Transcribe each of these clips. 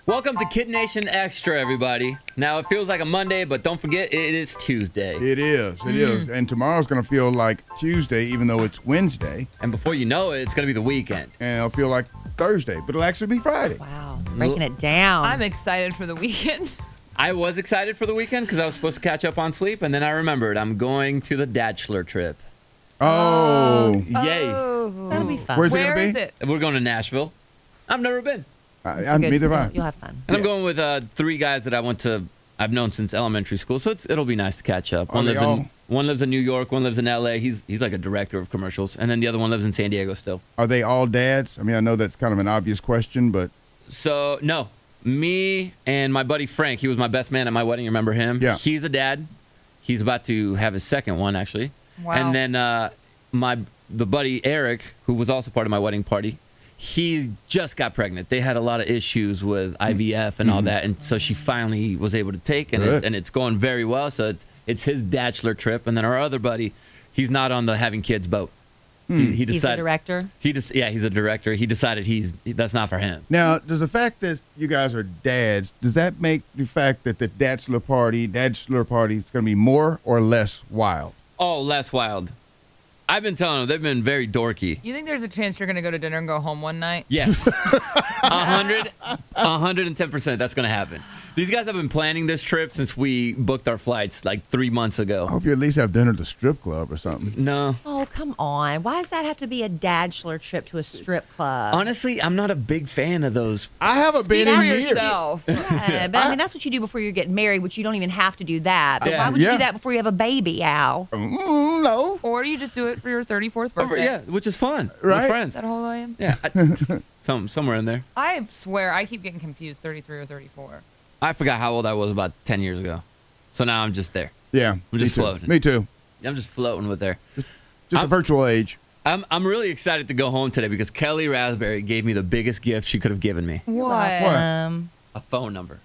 Welcome to KiddNation Extra, everybody. Now, it feels like a Monday, but don't forget, it is Tuesday. It is. It is. And tomorrow's going to feel like Tuesday, even though it's Wednesday. And before you know it, it's going to be the weekend. And it'll feel like Thursday, but it'll actually be Friday. Wow. Breaking it down. I'm excited for the weekend. I was excited for the weekend because I was supposed to catch up on sleep, and then I remembered I'm going to the Bachelor trip. Oh. Yay. That'll be fun. Where's Where it is going to be? it? We're going to Nashville. I've never been. Neither have I. You'll have fun. And I'm going with 3 guys that I've known since elementary school, so it'll be nice to catch up. Are they all- One lives in New York, one lives in L.A. He's like a director of commercials, and then the other one lives in San Diego still. Are they all dads? I mean, I know that's kind of an obvious question, but So, no. Me and my buddy Frank, he was my best man at my wedding. Remember him? Yeah. He's a dad. He's about to have his second one, actually. Wow. And then the buddy Eric, who was also part of my wedding party, he just got pregnant. They had a lot of issues with IVF and all that, and so she finally was able to take, and it's going very well. So it's his bachelor trip, and then our other buddy, he's not on the having kids boat. He decided, He's a director? He's a director. He decided that's not for him. now, does the fact that you guys are dads, does that make the fact that the bachelor party is going to be more or less wild? Oh, less wild. I've been telling them they've been very dorky. You think there's a chance you're going to go to dinner and go home one night? Yes. 110% that's going to happen. These guys have been planning this trip since we booked our flights like 3 months I ago. hope you at least have dinner at the strip club or something. No. Oh, come on. Why does that have to be a bachelor trip to a strip club? Honestly, I'm not a big fan of those. I haven't been in For years. yourself. Yeah, but I mean, that's what you do before you get married, which you don't even have to do that. But Yeah. why would you Yeah. do that before you have a baby, Al? No. Or you just do it for your 34th birthday. Yeah, which is fun. Right. With Is friends. that how I am? Yeah. Somewhere in there. I swear I keep getting confused, 33 or 34. I forgot how old I was about 10 years ago. So now I'm just there. Yeah. I'm just me too. floating. Me too. I'm just floating with there. Just a virtual age. I'm really excited to go home today because Kelly Raspberry gave me the biggest gift she could have given me. What? A phone number.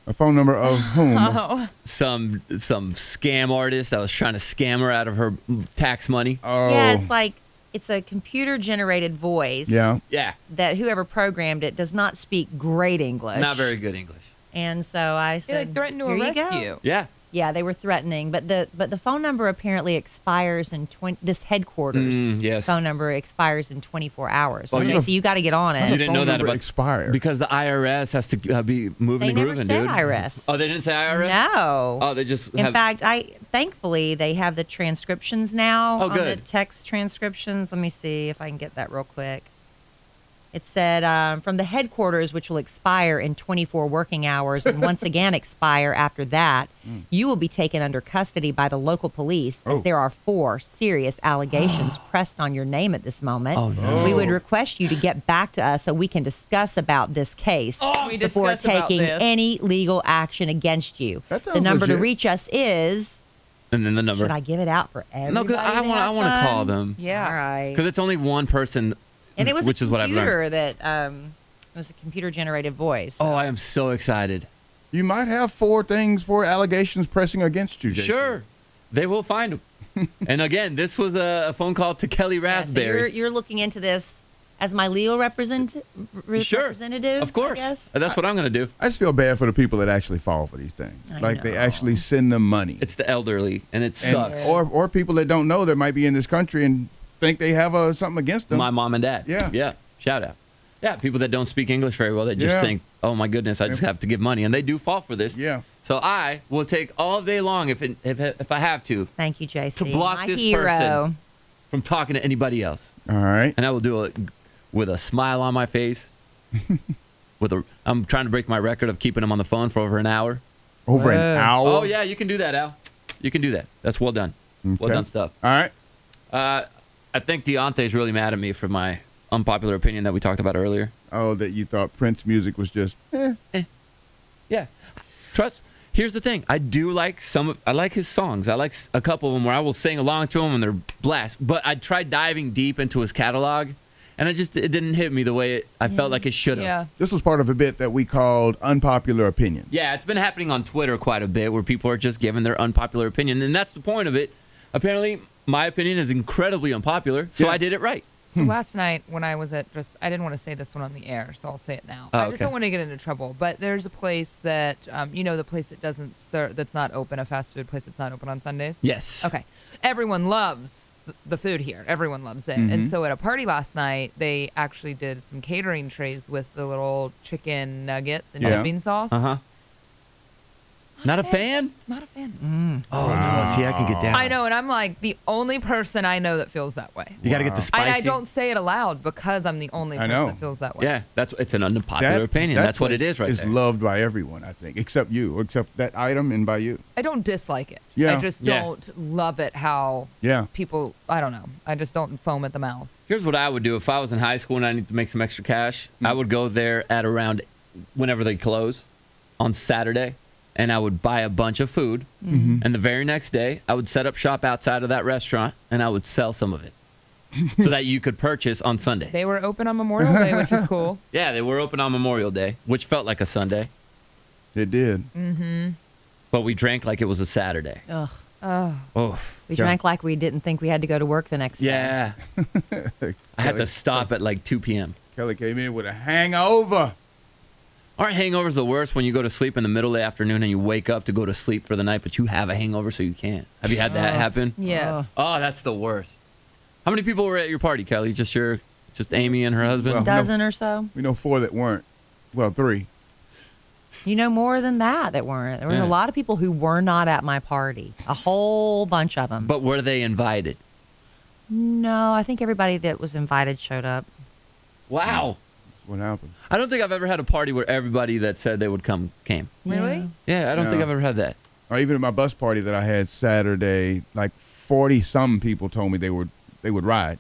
A phone number of whom? Oh. Some scam artist that was trying to scam her out of her tax money. Oh. Yeah, it's a computer-generated voice. Yeah. Yeah. That whoever programmed it does not speak great English. Not very good English. And so I They said, like threatened to "Here arrest go." you. Yeah. Yeah, they were threatening, but the phone number apparently expires in this headquarters Yes. phone number expires in 24 hours. Oh, Okay, yeah. so you got to get on You it. didn't know phone that number about expire? Because the IRS has to be moving They and never grooving, said dude. IRS. Oh, they didn't say IRS? No. Oh, they just In have. fact, thankfully they have the transcriptions now Oh, on the good. text transcriptions. Let me see if I can get that real quick. It said from the headquarters, which will expire in 24 working hours and once again expire after that, you will be taken under custody by the local police as there are 4 serious allegations pressed on your name at this moment. Oh, no. We would request you to get back to us so we can discuss about this case We before discuss about taking this. any legal action against you. That The sounds number to legit. reach us is... And then the number. Should I give it out for everybody? No, 'cause I want to call them. Yeah. All right. Because it's only one person. And it was which a is what I've learned. computer that it was a computer-generated voice. Oh, I am so excited. You might have 4 allegations pressing against you, Jason. Sure. They will find them. And again, this was a phone call to Kelly Yeah, so Raspberry. you're looking into this as my legal representative. Of course. I guess? That's what I'm going to do. I just feel bad for the people that actually fall for these things. I Like they know. actually send them money. It's the elderly, and it sucks. Or people that don't know that might be in this country and think they have something against them. My mom and dad. Yeah. Yeah. Shout out. Yeah, people that don't speak English very well, they just Yeah. think, oh my goodness, I just have to give money. And they do fall for this. Yeah. So I will take all day long if I have to Thank you, JC. To block my this hero. person. from talking to anybody else. All right. And I will do it with a smile on my face. I'm trying to break my record of keeping him on the phone for over an hour. Over an hour? Oh, yeah, you can do that, Al. You can do that. That's well done. Well Okay. done stuff. All right. I think Deontay's really mad at me for my unpopular opinion that we talked about earlier. Oh, that you thought Prince music was just, Yeah. Here's the thing. I like his songs. I like a couple of them where I will sing along to them and they're blast. But I tried diving deep into his catalog and it didn't hit me the way I felt like it should have. Yeah. This was part of a bit that we called Unpopular Opinion. Yeah, it's been happening on Twitter quite a bit where people are just giving their unpopular opinion. And that's the point of it. Apparently, my opinion is incredibly unpopular, so Yeah. I did it right. So last night when I was at I didn't want to say this one on the air, so I'll say it now. I just don't want to get into trouble. But there's a place that, the place that doesn't serve, that's not open, a fast food place that's not open on Sundays? Yes. Okay. Everyone loves the food here. Everyone loves it. And so at a party last night, they actually did some catering trays with the little chicken nuggets and dipping sauce. Uh-huh. Not a fan? Not a fan. Oh, no. See, I can get down. I know, and I'm like the only person I know that feels that way. You got to get the spicy. And I don't say it aloud because I'm the only person that feels that way. Yeah, it's an unpopular opinion. That's what it is right there. It's loved by everyone, I think, except you, except that item and by you. I don't dislike it. Yeah. I just don't love it how people, I don't know. I just don't foam at the mouth. Here's what I would do. If I was in high school and I need to make some extra cash, I would go there at around whenever they close on Saturday. And I would buy a bunch of food. And the very next day, I would set up shop outside of that restaurant, and I would sell some of it so that you could purchase on Sunday. They were open on Memorial Day, which is cool. Yeah, they were open on Memorial Day, which felt like a Sunday. It did. But we drank like it was a Saturday. Ugh. Oh. We drank like we didn't think we had to go to work the next day. Yeah. I had to stop at like 2 p.m. Kelly came in with a hangover. Aren't hangovers the worst when you go to sleep in the middle of the afternoon and you wake up to go to sleep for the night, but you have a hangover so you can't? Have you had that happen? Yes. Oh, that's the worst. How many people were at your party, Kelly? Just Amy and her husband? Well, A dozen or so. We know 4 that weren't. Well, 3. You know more than that weren't. There were a lot of people who were not at my party. A whole bunch of them. But were they invited? No, I think everybody that was invited showed up. Wow. What happened? I don't think I've ever had a party where everybody that said they would come came. Really? Yeah, I don't think I've ever had that. Or even at my bus party that I had Saturday, like 40-some people told me they would ride,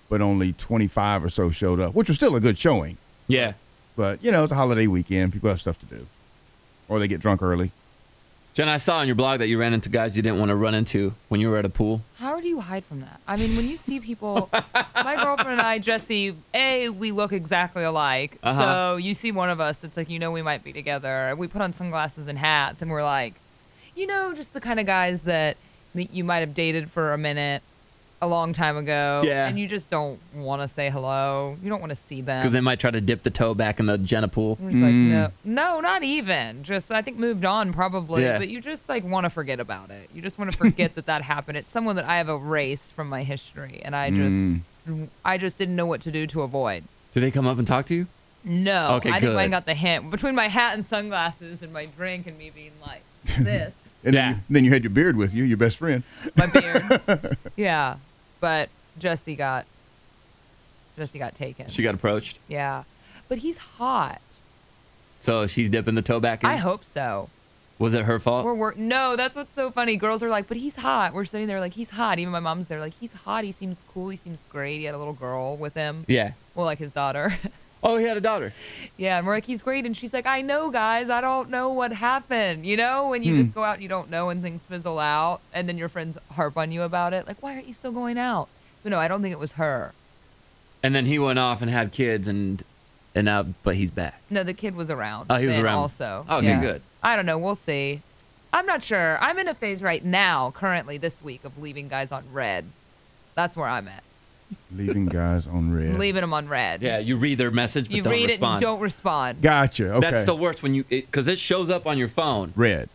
but only 25 or so showed up, which was still a good showing. Yeah. But, it's a holiday weekend. People have stuff to do. Or they get drunk early. Jen, I saw on your blog that you ran into guys you didn't want to run into when you were at a pool. How do you hide from that? I mean, when you see people, my girlfriend and I, Jesse, we look exactly alike. So you see one of us, it's like, we might be together. We put on sunglasses and hats, and we're like, just the kind of guys that you might have dated for a minute a long time ago. Yeah. And you just don't want to say hello. You don't want to see them. Because they might try to dip the toe back in the Jenna pool. We're just like, no, not even. Just, I think moved on probably. Yeah. But you just want to forget about it. You just want to forget that happened. It's someone that I have erased from my history. And I just didn't know what to do to avoid. Did they come up and talk to you? No. Okay, I think good. I got the hint. Between my hat and sunglasses and my drink and me being like this. And then you had your beard with you, your best friend. My beard. Yeah. But Jesse got taken. She got approached. Yeah. But he's hot. So she's dipping the toe back in? I hope so. Was it her fault? No, that's what's so funny. Girls are like, but he's hot. We're sitting there like, he's hot. Even my mom's there like, he's hot. He seems cool. He seems great. He had a little girl with him. Yeah. Well, like his daughter. Oh, he had a daughter. Yeah, and we're like, he's great. And she's like, I know, guys. I don't know what happened. When you just go out and you don't know and things fizzle out. And then your friends harp on you about it. Like, why aren't you still going out? So, no, I don't think it was her. And then he went off and had kids and now, but he's back. No, the kid was around. Oh, he was around. Also. Okay, good. I don't know. We'll see. I'm not sure. I'm in a phase right now, currently this week, of leaving guys on red. That's where I'm at. Leaving guys on red. Leaving them on red. Yeah, you read their message, but You don't read respond. it and don't respond. Gotcha. Okay. That's the worst when because it shows up on your phone. Red.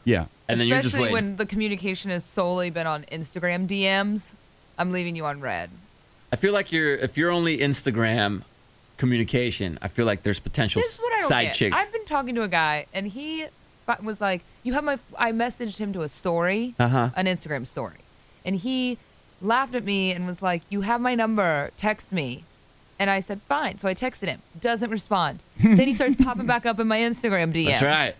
Yeah. And then you're just Especially waiting. when the communication has solely been on Instagram DMs, I'm leaving you on red. I feel like if you're only Instagram communication, I feel like there's potential This is what I don't side get. chick. I've been talking to a guy, and he was like, I messaged him to a story, an Instagram story, and he laughed at me and was like, you have my number, text me. And I said, fine. So I texted him. Doesn't respond. Then he starts popping back up in my Instagram DMs. That's right.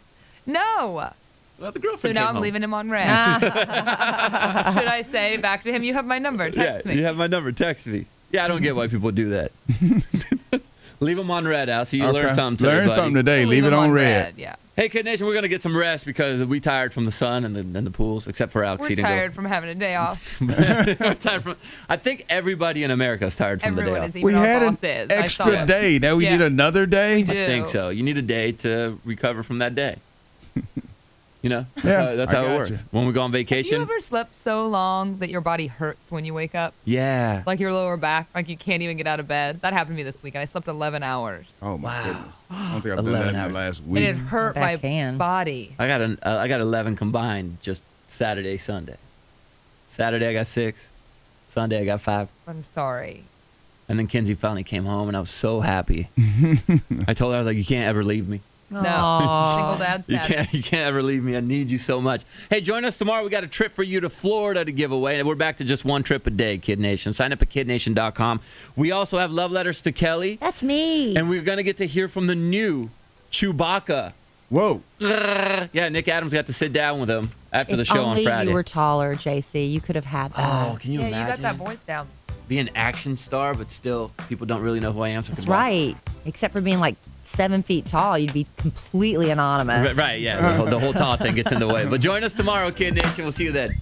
No. Well, the girlfriend So now came I'm home. leaving him on red. Should I say back to him, you have my number, text me. You have my number, text me. Yeah, I don't get why people do that. Leave them on red, Al, so you learn something today, Learn buddy. something today. Leave it him on red. Yeah. Hey, KiddNation, we're going to get some rest because we tired from the sun and the pools, except for Alex. We're He didn't tired from having a day off. We're tired from, I think everybody in America is tired from Everyone the is, day off. even We our had an boss is. I saw extra it. day. Now we Yeah. need another day. do. I think so. You need a day to recover from that day. You know, Yeah, that's I how it gotcha. works. When we go on Have vacation, you ever slept so long that your body hurts when you wake up? yeah. Like your lower back, like you can't even get out of bed. That happened to me this weekend. I slept 11 hours. Oh my Wow. goodness. I don't think I've done 11 that in hours. the last And week. it hurt My my back can. body. I got 11 combined just Saturday, Sunday. Saturday I got 6. Sunday I got 5. I'm sorry. And then Kenzie finally came home, and I was so happy. I told her, I was like, "You can't ever leave me. No. Aw. Single dad You status. can't ever leave me. I need you so much." Hey, join us tomorrow. We got a trip for you to Florida to give away, and we're back to just one trip a day, Kid Nation. Sign up at KiddNation.com. We also have love letters to Kelly, That's me. and we're gonna get to hear from the new Chewbacca. Whoa. Yeah, Nick Adams got to sit down with him after the If show on only Friday. you were taller, JC, you could have had that. Oh, can you Yeah, you imagine? got that voice down. Be an action star, but still people don't really know who I am. So That's come on. right. Except for being like 7 feet tall, you'd be completely anonymous. Right, yeah. The whole tall thing gets in the way. But join us tomorrow, Kid Nation. We'll see you then.